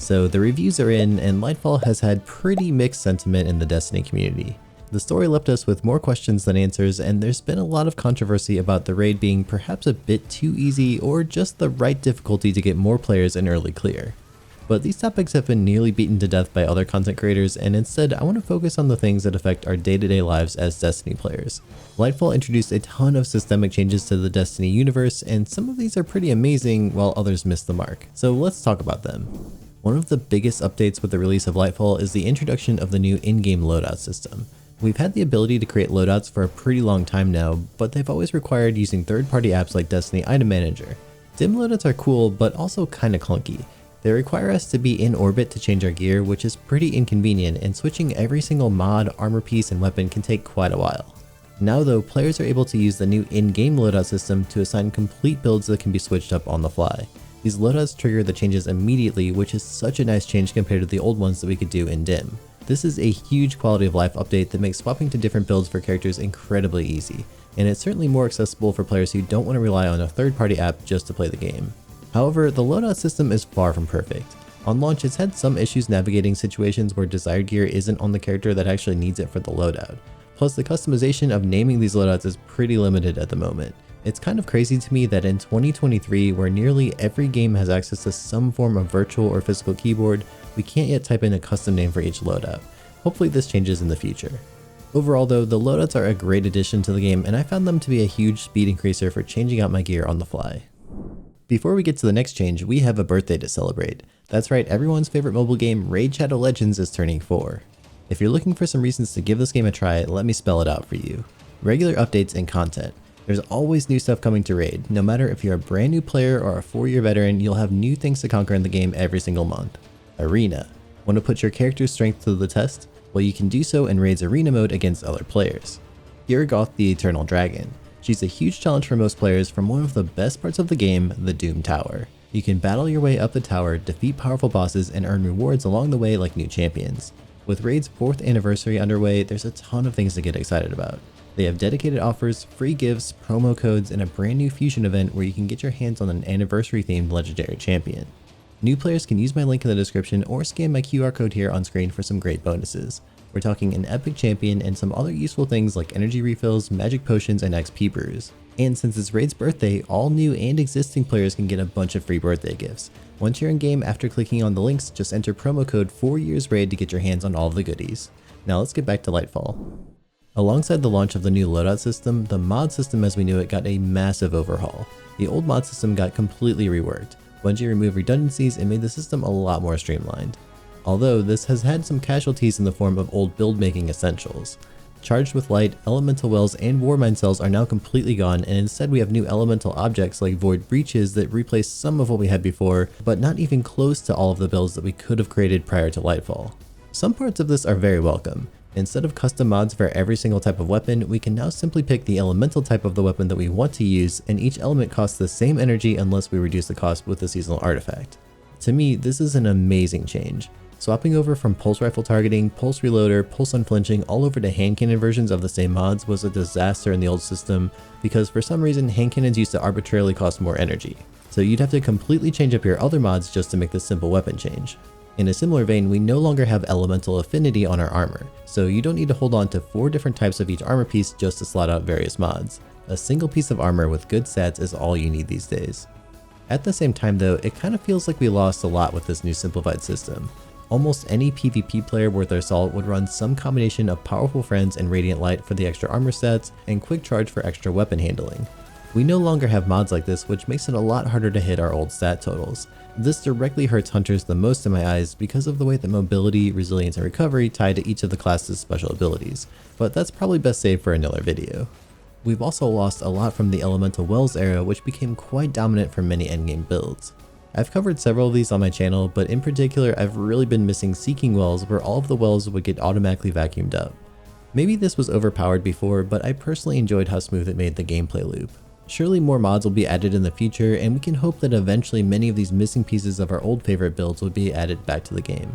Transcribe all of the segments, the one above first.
So the reviews are in, and Lightfall has had pretty mixed sentiment in the Destiny community. The story left us with more questions than answers, and there's been a lot of controversy about the raid being perhaps a bit too easy or just the right difficulty to get more players in early clear. But these topics have been nearly beaten to death by other content creators, and instead I want to focus on the things that affect our day-to-day lives as Destiny players. Lightfall introduced a ton of systemic changes to the Destiny universe, and some of these are pretty amazing while others miss the mark. So let's talk about them. One of the biggest updates with the release of Lightfall is the introduction of the new in-game loadout system. We've had the ability to create loadouts for a pretty long time now, but they've always required using third-party apps like Destiny Item Manager. Dim loadouts are cool, but also kinda clunky. They require us to be in orbit to change our gear, which is pretty inconvenient, and switching every single mod, armor piece, and weapon can take quite a while. Now though, players are able to use the new in-game loadout system to assign complete builds that can be switched up on the fly. These loadouts trigger the changes immediately, which is such a nice change compared to the old ones that we could do in Dim. This is a huge quality of life update that makes swapping to different builds for characters incredibly easy, and it's certainly more accessible for players who don't want to rely on a third-party app just to play the game. However, the loadout system is far from perfect. On launch, it's had some issues navigating situations where desired gear isn't on the character that actually needs it for the loadout. Plus, the customization of naming these loadouts is pretty limited at the moment. It's kind of crazy to me that in 2023, where nearly every game has access to some form of virtual or physical keyboard, we can't yet type in a custom name for each loadout. Hopefully this changes in the future. Overall though, the loadouts are a great addition to the game, and I found them to be a huge speed increaser for changing out my gear on the fly. Before we get to the next change, we have a birthday to celebrate. That's right, everyone's favorite mobile game, Raid Shadow Legends, is turning 4. If you're looking for some reasons to give this game a try, let me spell it out for you. Regular updates and content. There's always new stuff coming to Raid. No matter if you're a brand new player or a 4-year veteran, you'll have new things to conquer in the game every single month. Arena. Want to put your character's strength to the test? Well, you can do so in Raid's arena mode against other players. Yrgoth the Eternal Dragon. She's a huge challenge for most players from one of the best parts of the game, the Doom Tower. You can battle your way up the tower, defeat powerful bosses, and earn rewards along the way like new champions. With Raid's 4th anniversary underway, there's a ton of things to get excited about. They have dedicated offers, free gifts, promo codes, and a brand new fusion event where you can get your hands on an anniversary-themed legendary champion. New players can use my link in the description or scan my QR code here on screen for some great bonuses. We're talking an epic champion and some other useful things like energy refills, magic potions, and XP brews. And since it's Raid's birthday, all new and existing players can get a bunch of free birthday gifts. Once you're in game, after clicking on the links, just enter promo code 4YearsRaid to get your hands on all of the goodies. Now let's get back to Lightfall. Alongside the launch of the new loadout system, the mod system as we knew it got a massive overhaul. The old mod system got completely reworked. Bungie removed redundancies and made the system a lot more streamlined. Although this has had some casualties in the form of old build making essentials. Charged with light, elemental wells and warmind cells are now completely gone, and instead we have new elemental objects like void breaches that replace some of what we had before, but not even close to all of the builds that we could have created prior to Lightfall. Some parts of this are very welcome. Instead of custom mods for every single type of weapon, we can now simply pick the elemental type of the weapon that we want to use, and each element costs the same energy unless we reduce the cost with a seasonal artifact. To me, this is an amazing change. Swapping over from pulse rifle targeting, pulse reloader, pulse unflinching all over to hand cannon versions of the same mods was a disaster in the old system because for some reason hand cannons used to arbitrarily cost more energy. So you'd have to completely change up your other mods just to make this simple weapon change. In a similar vein, we no longer have elemental affinity on our armor, so you don't need to hold on to 4 different types of each armor piece just to slot out various mods. A single piece of armor with good stats is all you need these days. At the same time though, it kind of feels like we lost a lot with this new simplified system. Almost any PvP player worth their salt would run some combination of Powerful Friends and Radiant Light for the extra armor stats and Quick Charge for extra weapon handling. We no longer have mods like this, which makes it a lot harder to hit our old stat totals. This directly hurts hunters the most in my eyes because of the way that mobility, resilience, and recovery tie to each of the class's special abilities, but that's probably best saved for another video. We've also lost a lot from the Elemental Wells era, which became quite dominant for many endgame builds. I've covered several of these on my channel, but in particular I've really been missing Seeking Wells where all of the wells would get automatically vacuumed up. Maybe this was overpowered before, but I personally enjoyed how smooth it made the gameplay loop. Surely more mods will be added in the future, and we can hope that eventually many of these missing pieces of our old favorite builds will be added back to the game.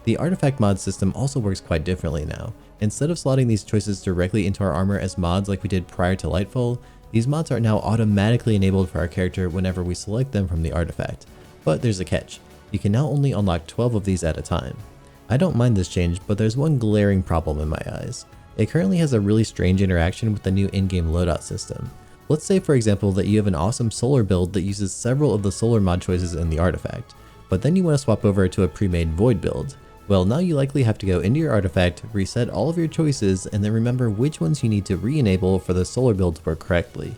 The artifact mod system also works quite differently now. Instead of slotting these choices directly into our armor as mods like we did prior to Lightfall, these mods are now automatically enabled for our character whenever we select them from the artifact. But there's a catch. You can now only unlock 12 of these at a time. I don't mind this change, but there's one glaring problem in my eyes. It currently has a really strange interaction with the new in-game loadout system. Let's say for example that you have an awesome solar build that uses several of the solar mod choices in the artifact, but then you want to swap over to a pre-made void build. Well, now you likely have to go into your artifact, reset all of your choices, and then remember which ones you need to re-enable for the solar build to work correctly.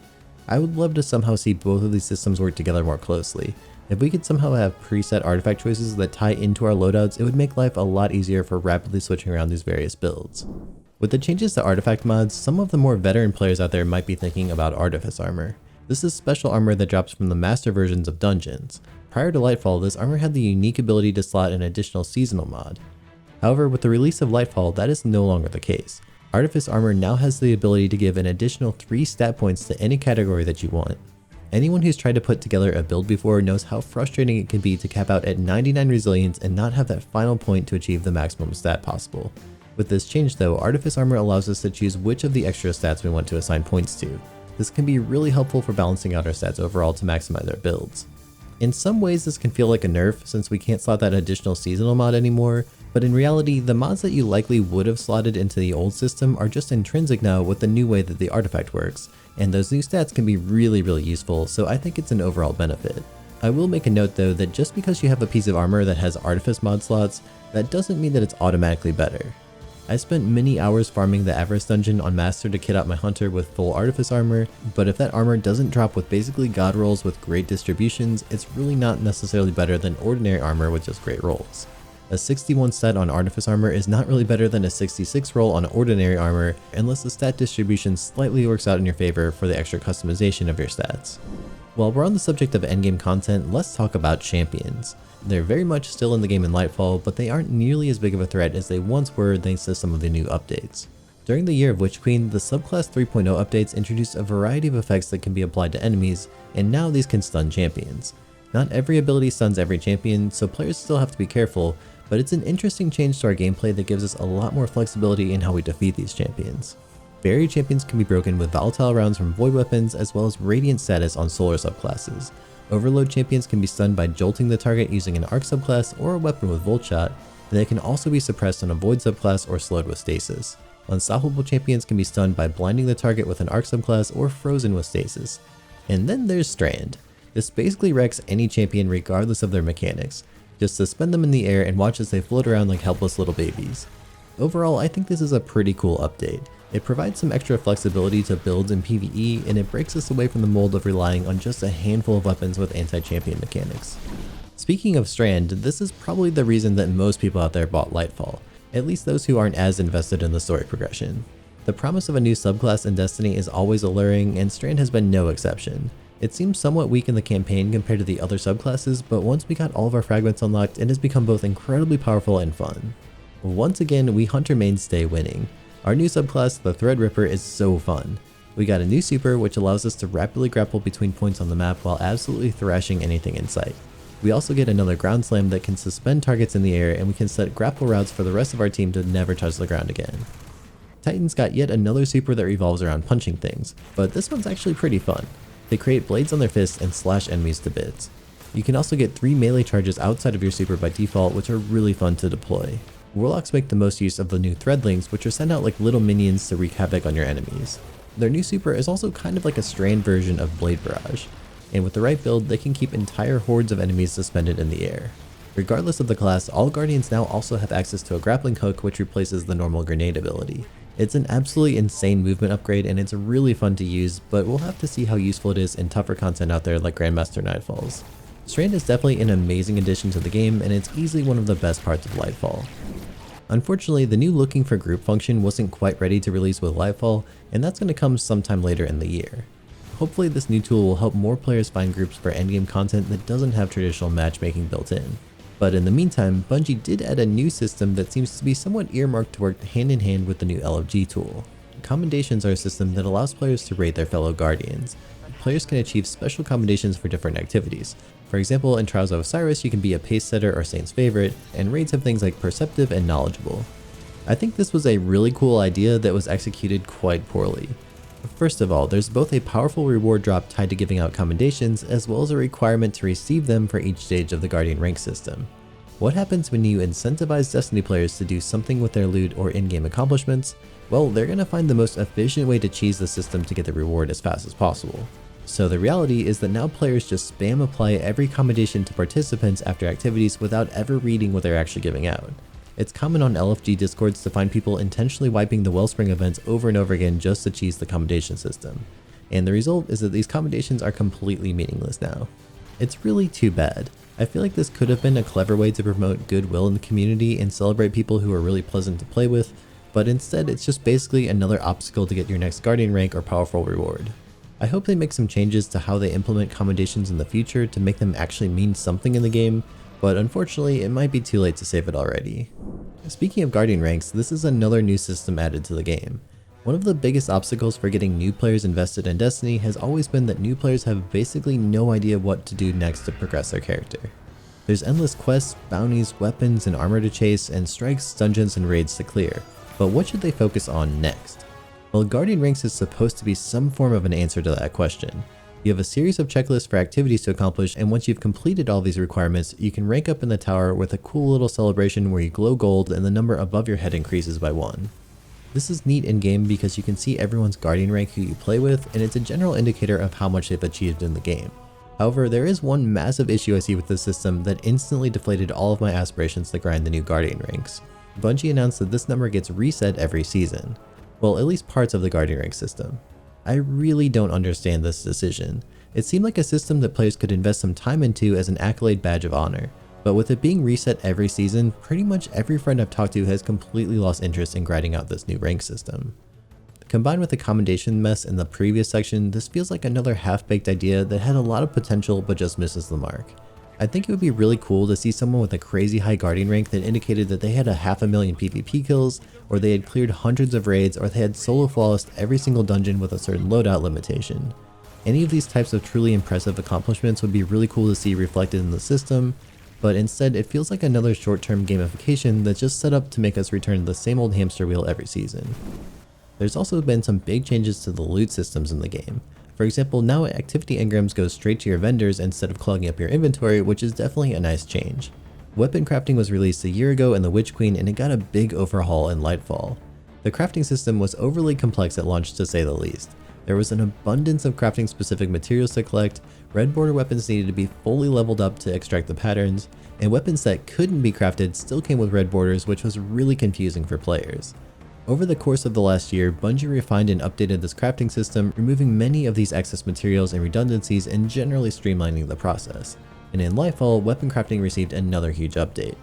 I would love to somehow see both of these systems work together more closely. If we could somehow have preset artifact choices that tie into our loadouts, it would make life a lot easier for rapidly switching around these various builds. With the changes to artifact mods, some of the more veteran players out there might be thinking about Artifice Armor. This is special armor that drops from the master versions of dungeons. Prior to Lightfall, this armor had the unique ability to slot an additional seasonal mod. However, with the release of Lightfall, that is no longer the case. Artifice Armor now has the ability to give an additional 3 stat points to any category that you want. Anyone who's tried to put together a build before knows how frustrating it can be to cap out at 99 resilience and not have that final point to achieve the maximum stat possible. With this change though, Artifice Armor allows us to choose which of the extra stats we want to assign points to. This can be really helpful for balancing out our stats overall to maximize our builds. In some ways this can feel like a nerf since we can't slot that additional seasonal mod anymore, but in reality the mods that you likely would have slotted into the old system are just intrinsic now with the new way that the artifact works, and those new stats can be really useful, so I think it's an overall benefit. I will make a note though that just because you have a piece of armor that has Artifice mod slots, that doesn't mean that it's automatically better. I spent many hours farming the Avarice dungeon on Master to kit out my hunter with full Artifice armor, but if that armor doesn't drop with basically god rolls with great distributions, it's really not necessarily better than ordinary armor with just great rolls. A 61 stat on Artifice armor is not really better than a 66 roll on ordinary armor unless the stat distribution slightly works out in your favor for the extra customization of your stats. While we're on the subject of endgame content, let's talk about champions. They're very much still in the game in Lightfall, but they aren't nearly as big of a threat as they once were thanks to some of the new updates. During the year of Witch Queen, the subclass 3.0 updates introduced a variety of effects that can be applied to enemies, and now these can stun champions. Not every ability stuns every champion, so players still have to be careful, but it's an interesting change to our gameplay that gives us a lot more flexibility in how we defeat these champions. Barrier champions can be broken with volatile rounds from void weapons as well as radiant status on solar subclasses. Overload champions can be stunned by jolting the target using an arc subclass or a weapon with volt shot, and they can also be suppressed on a void subclass or slowed with stasis. Unstoppable champions can be stunned by blinding the target with an arc subclass or frozen with stasis. And then there's Strand. This basically wrecks any champion regardless of their mechanics. Just suspend them in the air and watch as they float around like helpless little babies. Overall, I think this is a pretty cool update. It provides some extra flexibility to builds in PvE, and it breaks us away from the mold of relying on just a handful of weapons with anti-champion mechanics. Speaking of Strand, this is probably the reason that most people out there bought Lightfall, at least those who aren't as invested in the story progression. The promise of a new subclass in Destiny is always alluring, and Strand has been no exception. It seems somewhat weak in the campaign compared to the other subclasses, but once we got all of our fragments unlocked, it has become both incredibly powerful and fun. Once again, we hunter mains stay winning. Our new subclass, the Threadripper, is so fun. We got a new super which allows us to rapidly grapple between points on the map while absolutely thrashing anything in sight. We also get another ground slam that can suspend targets in the air, and we can set grapple routes for the rest of our team to never touch the ground again. Titans got yet another super that revolves around punching things, but this one's actually pretty fun. They create blades on their fists and slash enemies to bits. You can also get 3 melee charges outside of your super by default, which are really fun to deploy. Warlocks make the most use of the new Threadlings, which are sent out like little minions to wreak havoc on your enemies. Their new super is also kind of like a Strand version of Blade Barrage, and with the right build, they can keep entire hordes of enemies suspended in the air. Regardless of the class, all Guardians now also have access to a grappling hook which replaces the normal grenade ability. It's an absolutely insane movement upgrade and it's really fun to use, but we'll have to see how useful it is in tougher content out there like Grandmaster Nightfalls. Strand is definitely an amazing addition to the game, and it's easily one of the best parts of Lightfall. Unfortunately, the new looking for group function wasn't quite ready to release with Lightfall, and that's going to come sometime later in the year. Hopefully this new tool will help more players find groups for endgame content that doesn't have traditional matchmaking built in. But in the meantime, Bungie did add a new system that seems to be somewhat earmarked to work hand in hand with the new LFG tool. Commendations are a system that allows players to rate their fellow Guardians. Players can achieve special commendations for different activities. For example, in Trials of Osiris you can be a pace setter or Saint's favorite, and raids have things like perceptive and knowledgeable. I think this was a really cool idea that was executed quite poorly. First of all, there's both a powerful reward drop tied to giving out commendations, as well as a requirement to receive them for each stage of the Guardian rank system. What happens when you incentivize Destiny players to do something with their loot or in-game accomplishments? Well, they're going to find the most efficient way to cheese the system to get the reward as fast as possible. So the reality is that now players just spam apply every commendation to participants after activities without ever reading what they're actually giving out. It's common on LFG discords to find people intentionally wiping the Wellspring events over and over again just to cheese the commendation system. And the result is that these commendations are completely meaningless now. It's really too bad. I feel like this could have been a clever way to promote goodwill in the community and celebrate people who are really pleasant to play with, but instead it's just basically another obstacle to get your next Guardian rank or powerful reward. I hope they make some changes to how they implement commendations in the future to make them actually mean something in the game, but unfortunately it might be too late to save it already. Speaking of Guardian ranks, this is another new system added to the game. One of the biggest obstacles for getting new players invested in Destiny has always been that new players have basically no idea what to do next to progress their character. There's endless quests, bounties, weapons, and armor to chase, and strikes, dungeons, and raids to clear, but what should they focus on next? Well, Guardian ranks is supposed to be some form of an answer to that question. You have a series of checklists for activities to accomplish, and once you've completed all these requirements, you can rank up in the tower with a cool little celebration where you glow gold and the number above your head increases by 1. This is neat in game because you can see everyone's Guardian rank who you play with, and it's a general indicator of how much they've achieved in the game. However, there is one massive issue I see with this system that instantly deflated all of my aspirations to grind the new Guardian ranks. Bungie announced that this number gets reset every season. Well, at least parts of the Guardian rank system. I really don't understand this decision. It seemed like a system that players could invest some time into as an accolade badge of honor, but with it being reset every season, pretty much every friend I've talked to has completely lost interest in grinding out this new rank system. Combined with the commendation mess in the previous section, this feels like another half-baked idea that had a lot of potential but just misses the mark. I think it would be really cool to see someone with a crazy high Guardian rank that indicated that they had 500,000 PvP kills, or they had cleared hundreds of raids, or they had solo flawlessed every single dungeon with a certain loadout limitation. Any of these types of truly impressive accomplishments would be really cool to see reflected in the system, but instead it feels like another short-term gamification that's just set up to make us return to the same old hamster wheel every season. There's also been some big changes to the loot systems in the game. For example, now activity engrams go straight to your vendors instead of clogging up your inventory, which is definitely a nice change. Weapon crafting was released a year ago in the Witch Queen, and it got a big overhaul in Lightfall. The crafting system was overly complex at launch, to say the least. There was an abundance of crafting specific materials to collect, red border weapons needed to be fully leveled up to extract the patterns, and weapons that couldn't be crafted still came with red borders, which was really confusing for players. Over the course of the last year, Bungie refined and updated this crafting system, removing many of these excess materials and redundancies and generally streamlining the process. And in Lightfall, weapon crafting received another huge update.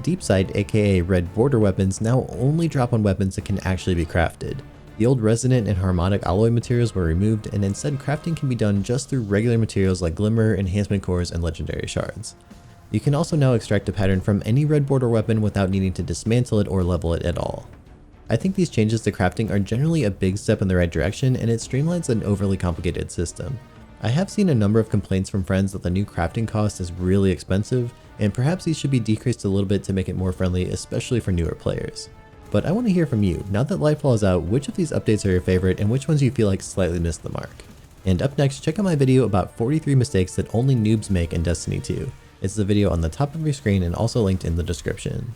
Deepside, aka red border weapons, now only drop on weapons that can actually be crafted. The old resonant and harmonic alloy materials were removed, and instead crafting can be done just through regular materials like glimmer, enhancement cores, and legendary shards. You can also now extract a pattern from any red border weapon without needing to dismantle it or level it at all. I think these changes to crafting are generally a big step in the right direction, and it streamlines an overly complicated system. I have seen a number of complaints from friends that the new crafting cost is really expensive, and perhaps these should be decreased a little bit to make it more friendly, especially for newer players. But I want to hear from you. Now that Lightfall is out, which of these updates are your favorite and which ones you feel like slightly missed the mark? And up next, check out my video about 43 mistakes that only noobs make in Destiny 2. It's the video on the top of your screen and also linked in the description.